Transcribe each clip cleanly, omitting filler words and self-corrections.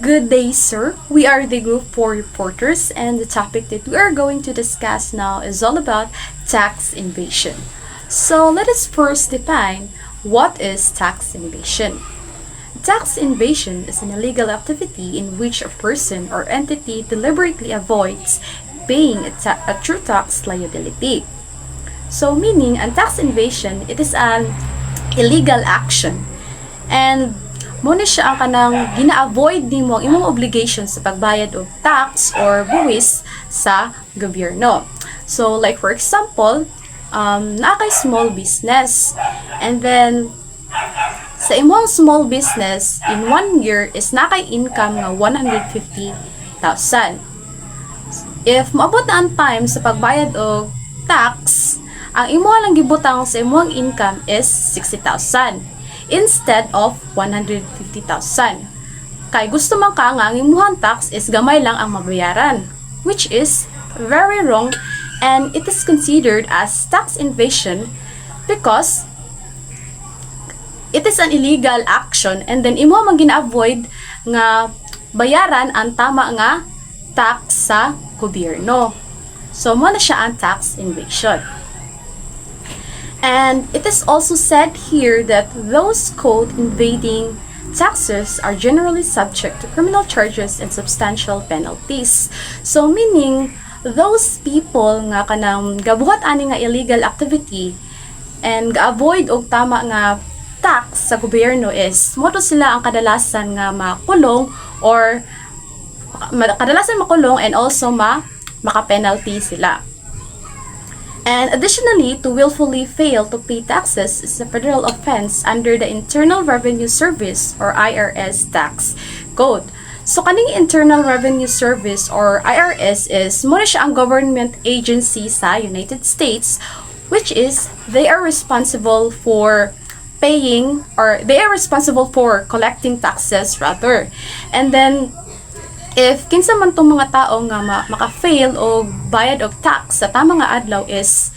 Good day, sir. We are the Group 4 reporters, and the topic that we are going to discuss now is all about tax evasion. So, let us first define what is tax evasion. Tax evasion is an illegal activity in which a person or entity deliberately avoids paying a true tax liability. So, meaning, ang tax evasion, it is an illegal action. And muna siya ang kanang gina-avoid nimo ang imong obligations sa pagbayad og tax or buwis sa gobyerno. So, like for example, naa kay small business. And then, sa imong small business, in 1 year, is na kay income nga 150,000. If maabot na ang time sa pagbayad og tax, ang imo lang gibutang sa imong income is 60,000. Instead of 150,000. Kay gusto man ka nga ang imuhang tax is gamay lang ang mabayaran, which is very wrong, and it is considered as tax evasion because it is an illegal action, and then imo man gina-avoid nga bayaran ang tama nga tax sa gobyerno. So mo na siya ang tax evasion. And it is also said here that those caught evading taxes are generally subject to criminal charges and substantial penalties. So meaning, those people nga kanang gabuhat ani nga illegal activity and ga-avoid og tama nga tax sa gobyerno is moto sila ang kadalasan nga makulong or kadalasan makulong and also maka-penalty sila. And additionally, to willfully fail to pay taxes is a federal offense under the Internal Revenue Service or IRS tax code. So kaning Internal Revenue Service or IRS is muna siya ang government agency sa United States, which is they are responsible for paying or they are responsible for collecting taxes rather. And then if kinsa man tong mga tao nga maka-fail o bayad og tax sa tama nga adlaw is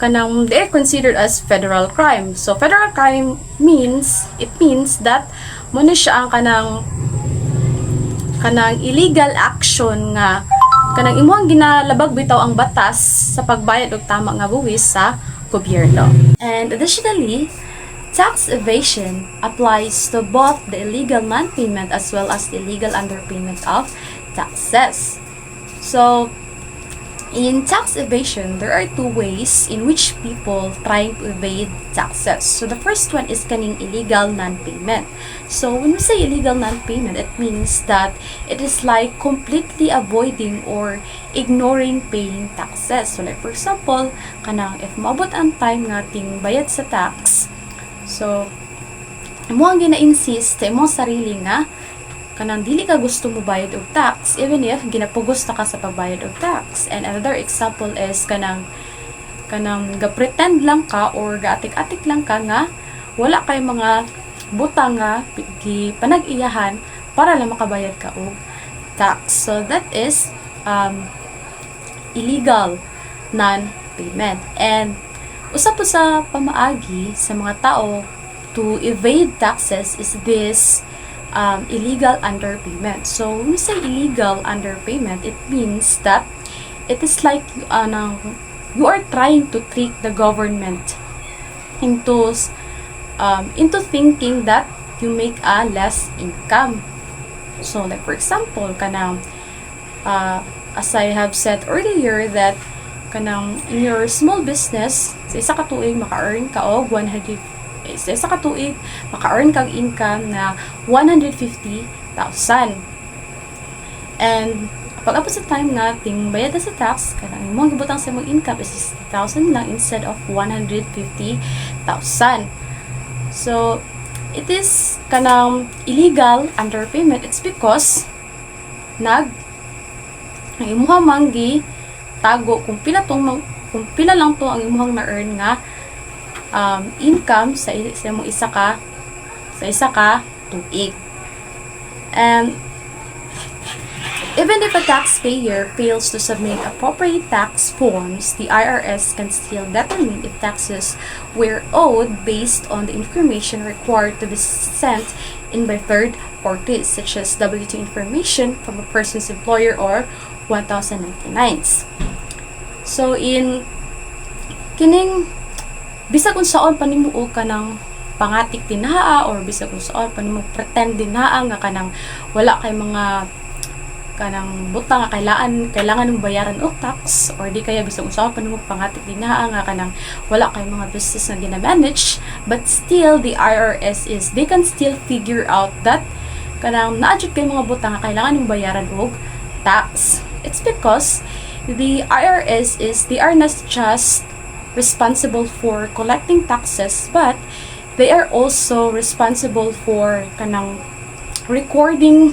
kanang they are considered as federal crime. So federal crime means that muna siya ang kanang illegal action nga kanang imong ginalabag bitaw ang batas sa pagbayad og tama nga buwis sa gobyerno. And additionally, tax evasion applies to both the illegal non-payment as well as the illegal underpayment of taxes. So, in tax evasion, there are two ways in which people trying to evade taxes. So, the first one is kaning illegal non-payment. So, when we say illegal non-payment, it means that it is like completely avoiding or ignoring paying taxes. So, like for example, kanang if maabot ang time nga ting bayad sa tax, so, imo ang gina-insist sa imong sarili nga kanang dili ka gusto mo bayad og tax even if ginapugos na ka sa pagbayad og tax. And another example is kanang ga-pretend lang ka or ga-atik-atik lang ka nga wala kay mga butang nga gipanag-iyahan para lang makabayad ka og tax. So that is illegal non-payment. And usa po sa pamaagi sa mga tao to evade taxes is this illegal underpayment. So, when we say illegal underpayment, it means that it is like you are trying to trick the government into thinking that you make a less income. So, like for example, kanang as I have said earlier that kanang in your small business sa isa ka tuig maka-earn ka og 100 sa isa ka tuig maka-earn kag income na 150,000. And pag apos sa time nga ting bayad na sa tax kanang imong gibutang sa imong income is 60,000 lang instead of 150,000. So it is kanang illegal underpayment. It's because ang imong manggi tago kung pila lang to ang imong na-earn nga income sa imong isa ka tuig. And even if a taxpayer fails to submit appropriate tax forms, the IRS can still determine if taxes were owed based on the information required to be sent and by third parties such as W-2 information from a person's employer or 1099s. So in kining bisag kung saan panimuo ka ng pangatik dinhaa or bisag kung saan panimo pretend dinhaa nga kanang wala kay mga kanang butang nga kailangan ng bayaran og tax, or di kaya bisag kung saan panimo pangatik dinhaa nga kanang wala kay mga business nga gina-manage, but still the IRS is they can still figure out that kanang naadjud kay mga butang nga kailangan ng bayaran og tax. It's because the IRS is they are not just responsible for collecting taxes, but they are also responsible for kanang recording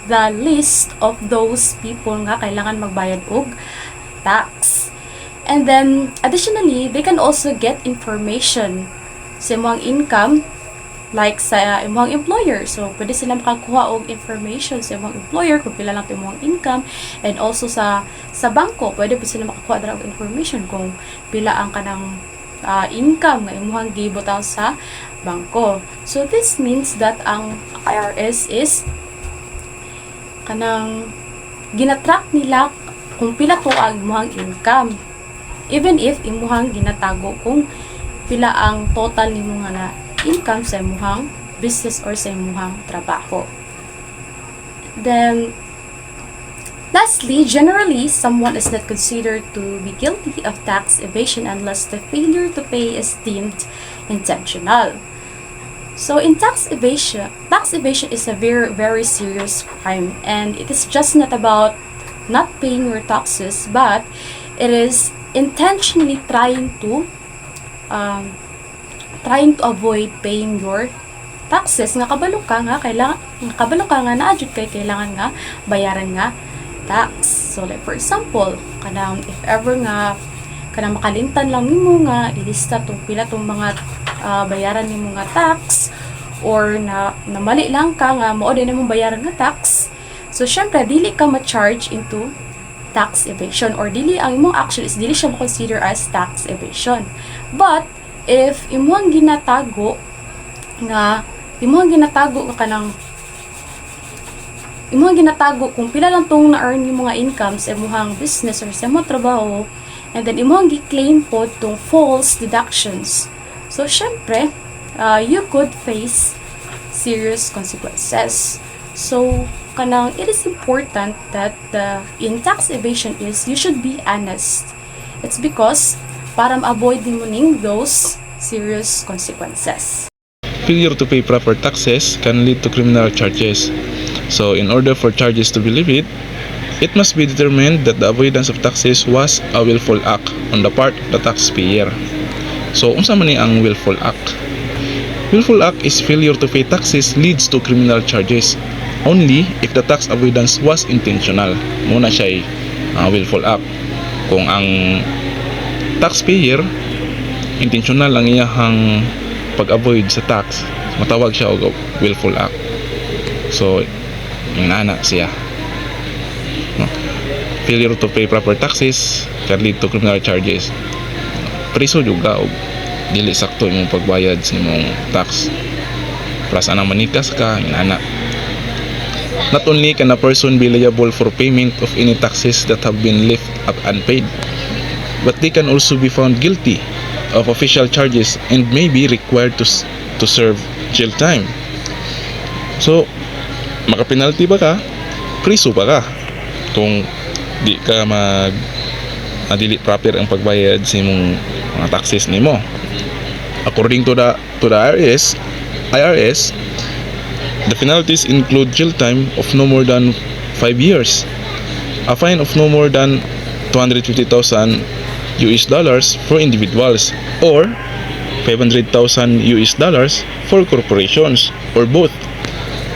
the list of those people nga kailangan magbayad og tax. And then additionally, they can also get information sa imong income like sa imong employer. So pwede sila makakuha og information sa imong employer kung pila lang imong income, and also sa bangko pwede pa sila makakuha dira og information kung pila ang kanang income nga imong gibutang sa bangko. So this means that ang IRS is kanang ginatrack nila kung pila to ang imong income, even if imong ginatago kung pila ang total nimo nga na income sa imong business or sa imong trabaho. Then lastly, generally, someone is not considered to be guilty of tax evasion unless the failure to pay is deemed intentional. So in tax evasion is a very, very serious crime, and it is just not about not paying your taxes, but it is intentionally trying to avoid paying your taxes nga kabalo ka nga naadjud kay kailangan nga bayaran nga tax. So like for example, kanang if ever nga kanang makalimtan lang nimo nga ilista tong pila tong mga bayaran nimo nga tax, or na mali lang ka nga mao din imong bayaran nga tax, so syempre dili ka ma-charge into tax evasion, or dili ang imong action is dili siya ma-consider as tax evasion. But if imong ginatago kanang imong ginatago kung pila lang tong na-earn yung mga income sa imong business or sa imong trabaho, and then imong gi-claim po tong false deductions, so syempre you could face serious consequences. So kanang it is important that in tax evasion is you should be honest. It's because para ma-avoid mo ning those serious consequences. Failure to pay proper taxes can lead to criminal charges. So in order for charges to be levied, it must be determined that the avoidance of taxes was a willful act on the part of the taxpayer. So unsa man ni ang willful act? Willful act is failure to pay taxes leads to criminal charges only if the tax avoidance was intentional. Muna siya willful act. Kung ang taxpayer intentional lang iyang pag-avoid sa tax, matawag siya og willful act. So inana siya. Failure to pay proper taxes can lead to criminal charges. Priso juga og dili sakto imong pagbayad sa imong tax. Plus anang manikas ka, inana. Not only can a person be liable for payment of any taxes that have been left unpaid, but they can also be found guilty of official charges and may be required to serve jail time. So makapenalty ba ka? Priso ba ka? Kung di ka dili proper ang pagbayad sa imong mga taxes nimo. According to the IRS, the penalties include jail time of no more than 5 years, a fine of no more than $250,000 for individuals, or $500,000 for corporations, or both,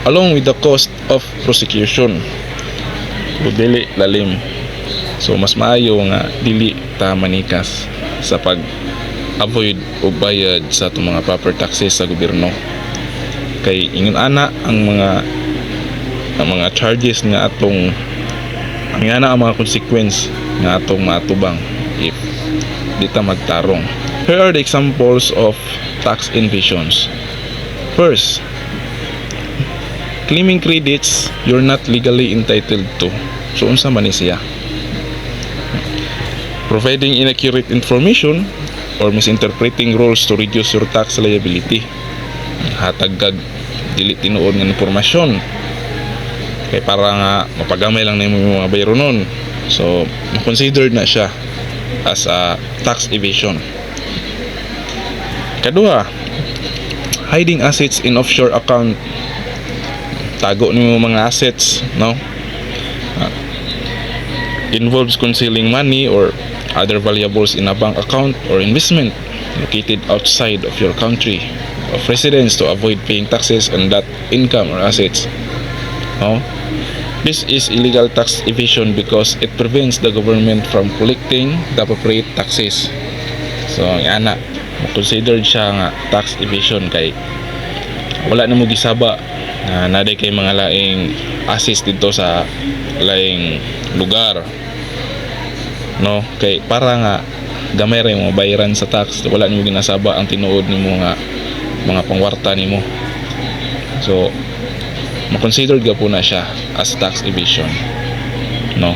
along with the cost of prosecution. So, dili lalim. So mas maayo nga dili ta manikas sa pag-avoid o bayad sa itong mga proper taxes sa gobyerno. Kay ingon ana ang mga charges nga atong ang mga consequence nga atong matubang if di ta magtarong. Here are the examples of tax evasions. First, claiming credits you're not legally entitled to. So unsa man ni siya? Providing inaccurate information or misinterpreting rules to reduce your tax liability. Hatag kag dili tinuod nga impormasyon kay para nga mapagamay lang nimo yung mga bayro nun. So considered na siya as a tax evasion. Kadua, hiding assets in offshore account. Tago nimo mga assets, no? Involves concealing money or other valuables in a bank account or investment located outside of your country of residence to avoid paying taxes on that income or assets. No? This is illegal tax evasion because it prevents the government from collecting the appropriate taxes. So, ana, considered siya nga tax evasion kay wala na mo gisaba na naday kay mga laing assets dito sa laing lugar, no? Kay para nga gamay ra mo bayaran sa tax, wala nimo ginasaba ang tinuod nimo nga mga pangwarta nimo. So ma-considered ga po na siya as tax evasion, no?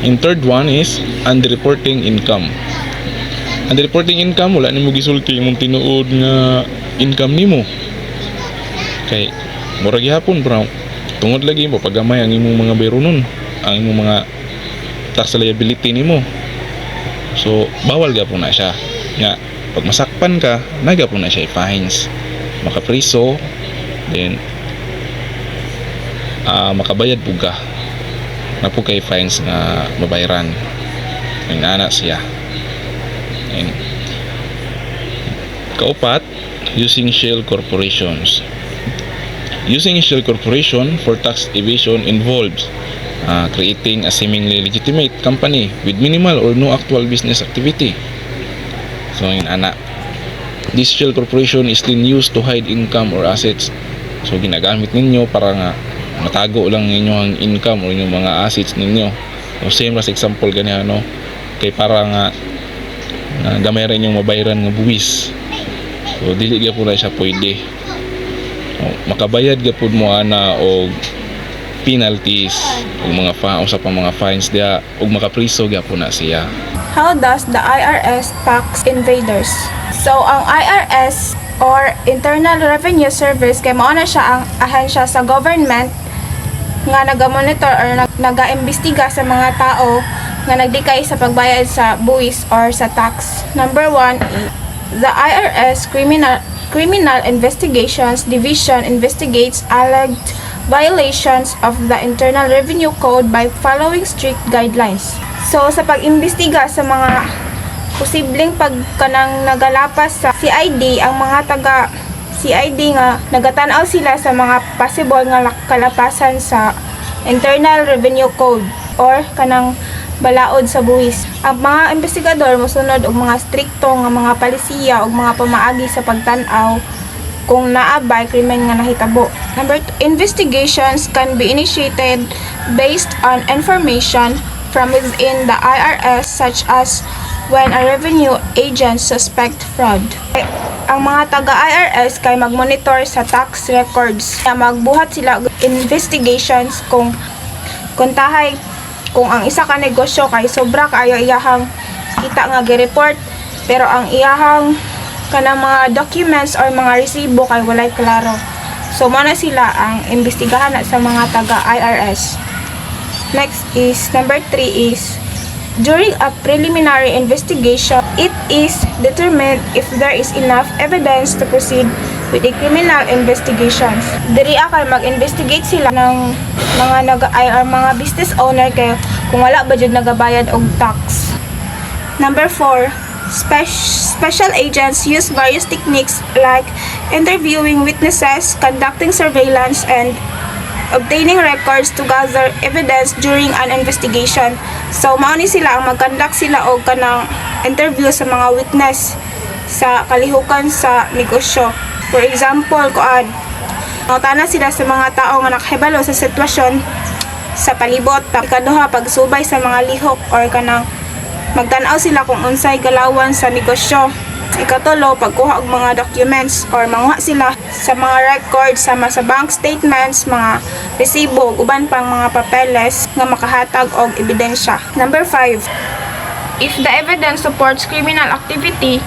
In third one is underreporting income. Underreporting income, wala nimo gisulti imong tinuod nga income nimo. Kay mura gihapon bro, tungod lagi mo pagamay ang imong mga bayro nun, ang imong mga tax liability nimo. So bawal ga po na siya nga pag masakpan ka, naga po na siya fines, makapriso, then makabayad po ka na po kay fines nga mabayaran ang anak siya. And kaupat, using shell corporations. Using a shell corporation for tax evasion involves creating a seemingly legitimate company with minimal or no actual business activity. So in ana, this shell corporation is then used to hide income or assets. So ginagamit ninyo para nga matago lang ninyo ang income or yung mga assets ninyo. So same as example gani ano, kay para nga gamay rin yung mabayaran nga buwis. So dili gyud po na siya pwede. Makabayad gyud mo ana og penalties o mga usap pang mga fines dia ug makapriso gyud na siya. How does the IRS tax invaders? So ang IRS or Internal Revenue Service kay mao na siya ang ahensya sa government nga naga-monitor or naga-imbestiga sa mga tao nga nagdikay sa pagbayad sa buwis or sa tax. Number 1, the IRS Criminal Investigations Division investigates alleged violations of the Internal Revenue Code by following strict guidelines. So, sa pag-imbestiga sa mga posibleng pagkanang nagalapas sa CID, ang mga taga CID nga nagatanaw sila sa mga possible nga kalapasan sa Internal Revenue Code or kanang balaod sa buwis. Ang mga investigador mosunod og mga strikto nga mga palisiya og mga pamaagi sa pagtan-aw kung naabay krimen nga nahitabo. Number 2, investigations can be initiated based on information from within the IRS such as when a revenue agent suspect fraud. Ang mga taga-IRS kay magmonitor sa tax records. Magbuhat sila investigations kung tahay kung ang isa ka negosyo kay sobra kayo iyahang kita nga gi-report pero ang iyahang kanang mga documents or mga resibo kay walay klaro. So mao na sila ang imbestigahan na sa mga taga-IRS. Next is number 3 is during a preliminary investigation, it is determined if there is enough evidence to proceed with the criminal investigations. Diri kay mag-investigate sila ng mga business owner kay kung wala ba jud nagabayad og tax. Number 4, special agents use various techniques like interviewing witnesses, conducting surveillance, and obtaining records to gather evidence during an investigation. So mao ni sila ang mag-conduct sila og kanang interview sa mga witness sa kalihukan sa negosyo. For example, mangutana sila sa mga tao nga nakahibalo sa sitwasyon sa palibot. Ikaduha, pagsubay sa mga lihok or kanang magtan-aw sila kung unsay galawan sa negosyo. Ikatulo, pagkuha og mga documents or manguha sila sa mga records sama sa bank statements, mga resibo, ug uban pang mga papeles nga makahatag og ebidensya. Number 5, if the evidence supports criminal activity,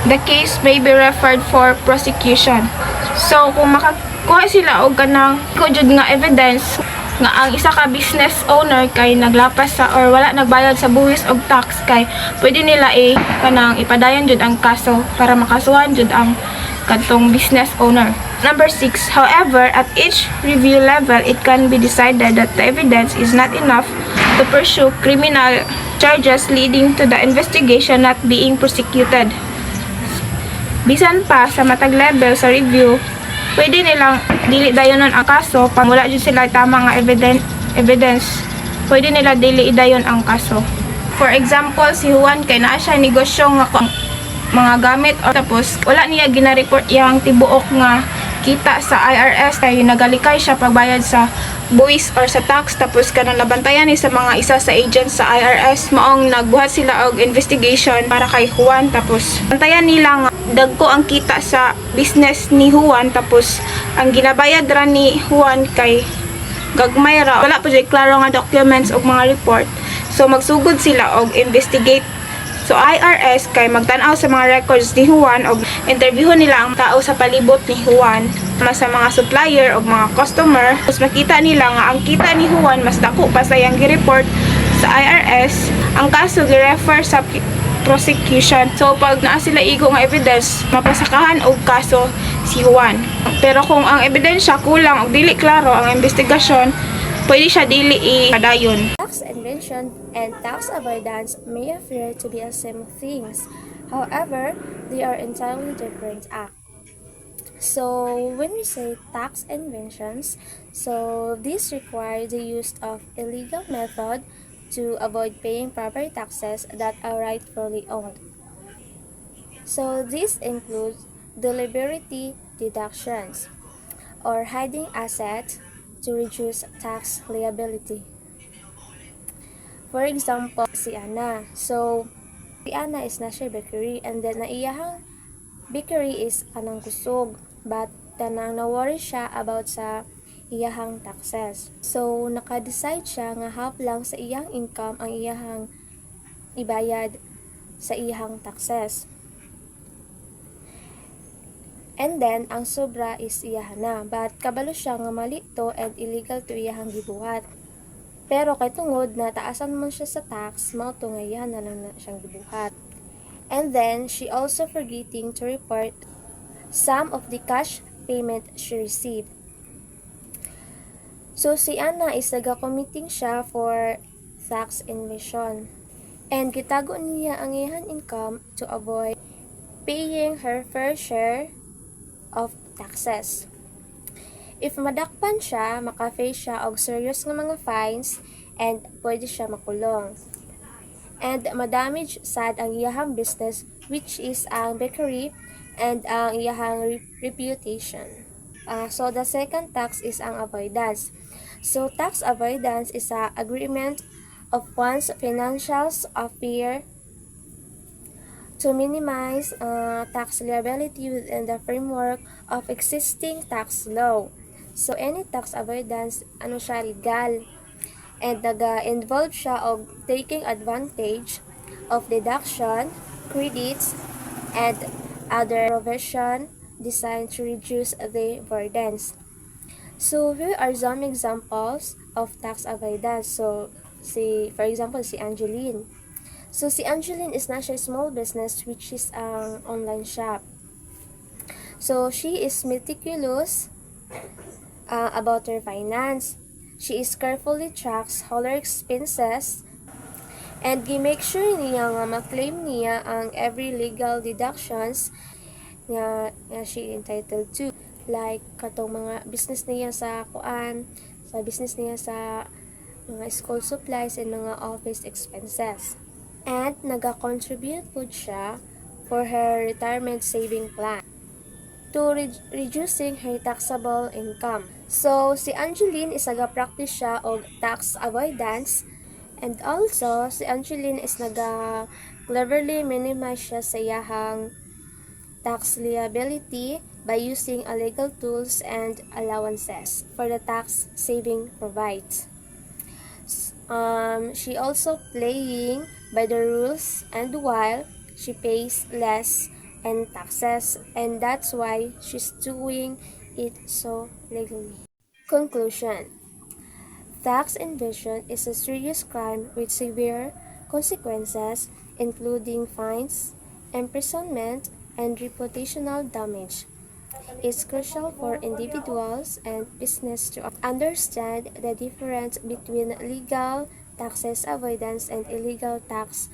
the case may be referred for prosecution. So, kung makakuha sila og kanang jud nga evidence nga ang isa ka business owner kay naglapas sa or wala nagbayad sa buwis og tax, kay pwede nila kanang ipadayon jud ang kaso para makasuhan jud ang kadtong business owner. Number 6, however, at each review level, it can be decided that the evidence is not enough to pursue criminal charges leading to the investigation not being prosecuted. Bisan pa sa matag level sa review, pwede nilang dili dayonon ang kaso pag wala jud sila tama nga evidence. Pwede nila dili idayon ang kaso. For example, si Juan kay naa siya negosyo nga mga gamit o tapos wala niya gina-report yang tibuok nga kita sa IRS kay nagalikay siya pagbayad sa buwis or sa tax, tapos kanang nabantayan ni sa mga isa sa agents sa IRS maong nagbuhat sila og investigation para kay Juan, tapos bantayan nila nga dagko ang kita sa business ni Juan, tapos ang ginabayad ra ni Juan kay gagmay ra, wala pa jud klaro nga documents og mga report. So magsugod sila og investigate. So IRS kay magtan-aw sa mga records ni Juan og interviewon nila ang tao sa palibot ni Juan, sa mga supplier o mga customer. Tapos makita nila nga ang kita ni Juan mas dako pa sa yang gi-report sa IRS, ang kaso gi-refer sa prosecution. So pag naa sila igo nga evidence, mapasakahan og kaso si Juan. Pero kung ang ebidensya kulang og dili klaro ang investigasyon, pwede siya dili ipadayon. Tax evasion and tax avoidance may appear to be the same things. However, they are entirely different acts. So, when we say tax inventions, so this requires the use of illegal method to avoid paying property taxes that are rightfully owned. So, this includes deliberate deductions or hiding assets to reduce tax liability. For example, si Ana. So, si Ana is nasa bakery and then naiyahang bakery is kanang kusog, but tanang na-worry siya about sa iyahang taxes. So, naka-decide siya nga half lang sa iyang income ang iyahang ibayad sa iyahang taxes. And then, ang sobra is iyahan na. But, kabalo siya nga mali to and illegal to iyahang gibuhat. Pero, kay tungod na taasan man siya sa tax, mao to nga iyahan na lang na siyang gibuhat. And then, she also forgetting to report some of the cash payment she received. So, si Ana is naga-committing siya for tax evasion. And, gitago niya ang iyahang income to avoid paying her fair share of taxes. If madakpan siya, maka-face siya og serious nga mga fines and pwede siya makulong. And madamage sad ang iyahang business, which is ang bakery and ang iyahang reputation. So the second tax is ang avoidance. So tax avoidance is a agreement of one's financial affairs to minimize tax liability within the framework of existing tax law. So, any tax avoidance, siya, legal. And naga-involve siya of taking advantage of deduction, credits, and other provision designed to reduce the burdens. So, here are some examples of tax avoidance. So, for example, si Angeline. So, si Angeline is not a small business which is an online shop. So, she is meticulous about her finance. She is carefully tracks all her expenses and gi-make sure niya nga ma-claim niya ang every legal deductions nga she entitled to. Like, katong mga business niya sa business niya sa mga school supplies and mga office expenses. And naga-contribute po siya for her retirement saving plan to reducing her taxable income. So, si Angeline is naga-practice siya og tax avoidance, and also si Angeline is cleverly minimize siya sa iyahang tax liability by using illegal tools and allowances for the tax saving provides. She also playing by the rules, and while she pays less in taxes, and that's why she's doing it so legally. Conclusion: tax evasion is a serious crime with severe consequences, including fines, imprisonment, and reputational damage. It's crucial for individuals and business to understand the difference between legal taxes avoidance and illegal tax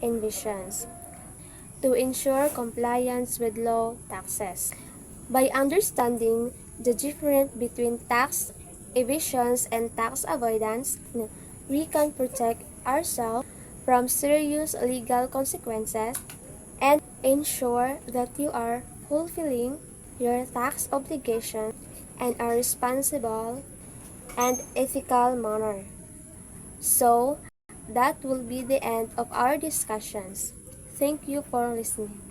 evasions to ensure compliance with law taxes. By understanding the difference between tax evasions and tax avoidance, we can protect ourselves from serious legal consequences and ensure that you are fulfilling your tax obligation and are responsible and ethical manner. So, that will be the end of our discussions. Thank you for listening.